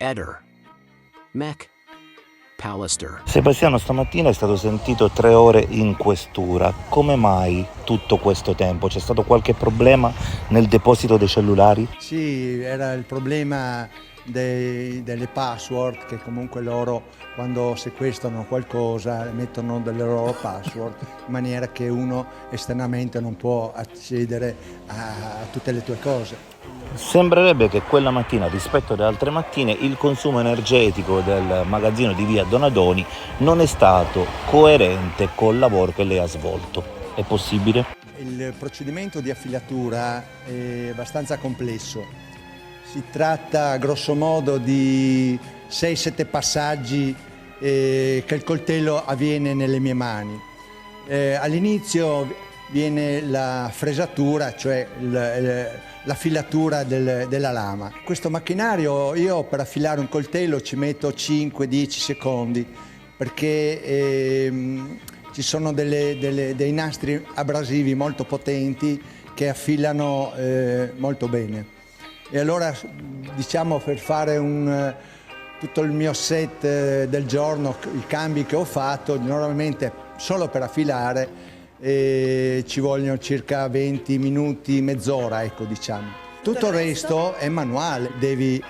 Eder, Mech, Pallister. Sebastiano stamattina è stato sentito 3 ore in questura. Come mai tutto questo tempo? C'è stato qualche problema nel deposito dei cellulari? Sì, era il problema delle password, che comunque loro quando sequestrano qualcosa mettono delle loro password in maniera che uno esternamente non può accedere a tutte le tue cose. Sembrerebbe che quella mattina, rispetto alle altre mattine, il consumo energetico del magazzino di via Donadoni non è stato coerente col lavoro che lei ha svolto. È possibile? Il procedimento di affilatura è abbastanza complesso. Si tratta grosso modo di 6-7 passaggi che il coltello avviene nelle mie mani. All'inizio viene la fresatura, cioè la filatura della lama. Questo macchinario, io per affilare un coltello ci metto 5-10 secondi perché ci sono dei nastri abrasivi molto potenti che affilano molto bene. E allora, diciamo, per fare tutto il mio set del giorno, i cambi che ho fatto, normalmente solo per affilare ci vogliono circa 20 minuti, mezz'ora, ecco, diciamo. Tutto il resto è manuale, devi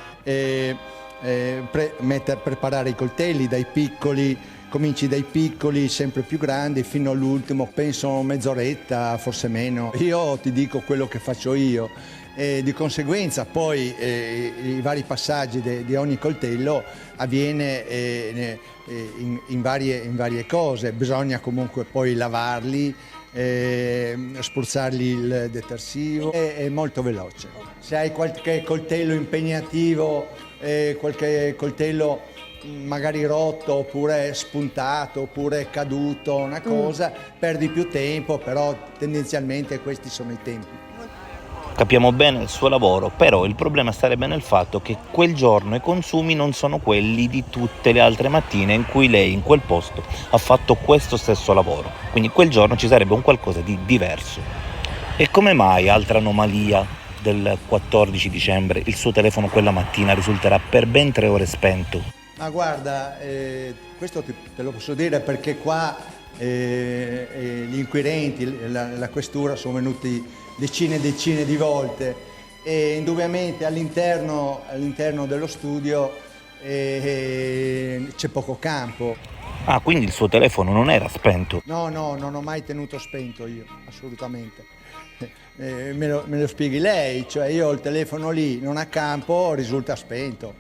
preparare i coltelli dai piccoli, cominci dai piccoli, sempre più grandi, fino all'ultimo, penso mezz'oretta, forse meno. Io ti dico quello che faccio io. Di conseguenza poi i vari passaggi di ogni coltello avviene in varie cose. Bisogna comunque poi lavarli, spruzzargli il detersivo, è molto veloce. Se hai qualche coltello impegnativo, qualche coltello magari rotto oppure spuntato oppure caduto, una cosa, perdi più tempo, però tendenzialmente questi sono i tempi. Capiamo bene il suo lavoro, però il problema starebbe nel fatto che quel giorno i consumi non sono quelli di tutte le altre mattine in cui lei in quel posto ha fatto questo stesso lavoro. Quindi quel giorno ci sarebbe un qualcosa di diverso. E come mai, altra anomalia del 14 dicembre, il suo telefono quella mattina risulterà per ben 3 ore spento? Ma guarda, questo te lo posso dire perché qua gli inquirenti, la questura sono venuti decine e decine di volte e indubbiamente all'interno dello studio c'è poco campo. Ah, quindi il suo telefono non era spento? No, non ho mai tenuto spento io, assolutamente. Me lo spieghi lei, cioè io ho il telefono lì, non ha campo, risulta spento.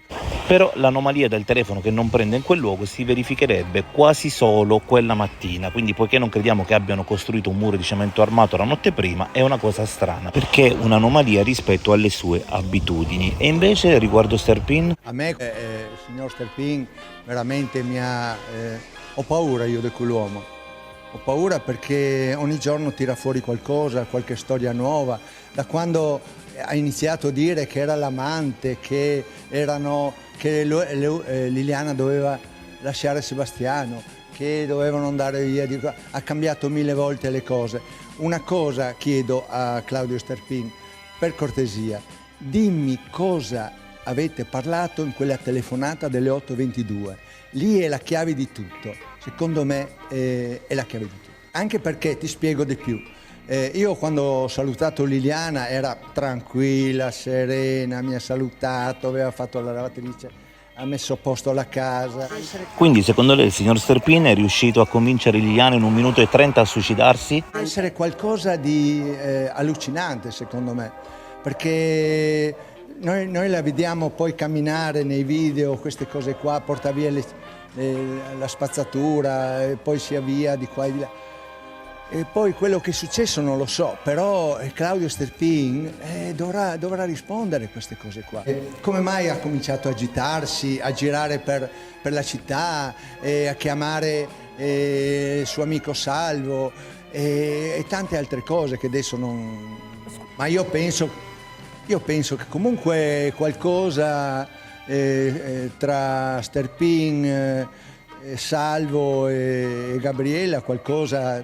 Però l'anomalia del telefono che non prende in quel luogo si verificherebbe quasi solo quella mattina, quindi poiché non crediamo che abbiano costruito un muro di cemento armato la notte prima, è una cosa strana, perché è un'anomalia rispetto alle sue abitudini. E invece riguardo Sterpin? A me il signor Sterpin veramente ho paura io di quell'uomo. Ho paura perché ogni giorno tira fuori qualcosa, qualche storia nuova. Da quando ha iniziato a dire che era l'amante, che Liliana doveva lasciare Sebastiano, che dovevano andare via di qua, ha cambiato 1000 volte le cose. Una cosa chiedo a Claudio Sterpin, per cortesia, dimmi cosa avete parlato in quella telefonata delle 8:22. Lì è la chiave di tutto, secondo me è la chiave di tutto. Anche perché, ti spiego di più, io quando ho salutato Liliana era tranquilla, serena, mi ha salutato, aveva fatto la lavatrice, ha messo a posto la casa. Quindi secondo lei il signor Sterpin è riuscito a convincere Liliana in 1 minuto e 30 a suicidarsi? Deve essere qualcosa di allucinante secondo me, perché noi la vediamo poi camminare nei video, queste cose qua, porta via la spazzatura e poi si avvia di qua e di là. E poi quello che è successo non lo so, però Claudio Sterpin dovrà rispondere a queste cose qua. Come mai ha cominciato a agitarsi, a girare per la città, a chiamare il suo amico Salvo e tante altre cose che adesso non... Ma io penso che comunque qualcosa tra Sterpin, Salvo e Gabriella, qualcosa,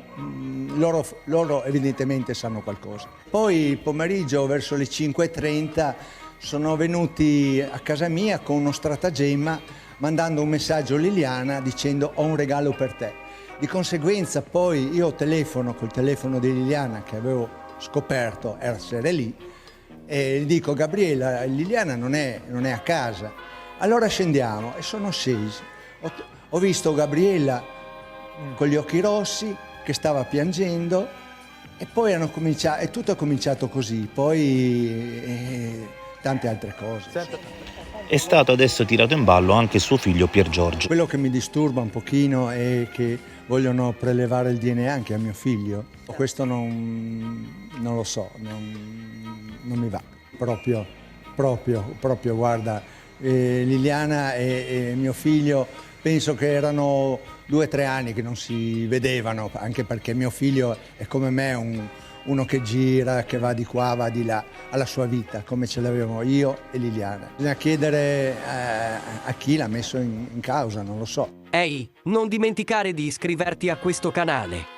loro evidentemente sanno qualcosa. Poi il pomeriggio verso le 5:30 sono venuti a casa mia con uno stratagemma, mandando un messaggio a Liliana dicendo ho un regalo per te. Di conseguenza poi io telefono col telefono di Liliana che avevo scoperto essere lì e gli dico Gabriela, Liliana non è a casa. Allora scendiamo e sono scesi. Ho visto Gabriela con gli occhi rossi che stava piangendo e poi e tutto è cominciato così, poi tante altre cose. È stato adesso tirato in ballo anche suo figlio Pier Giorgio. Quello che mi disturba un pochino è che vogliono prelevare il DNA anche a mio figlio. Questo non lo so, non mi va proprio, guarda, Liliana e mio figlio penso che erano 2 o 3 anni che non si vedevano, anche perché mio figlio è come me, uno che gira, che va di qua, va di là, ha la sua vita, come ce l'avevamo io e Liliana. Bisogna chiedere a chi l'ha messo in causa, non lo so. Ehi, non dimenticare di iscriverti a questo canale.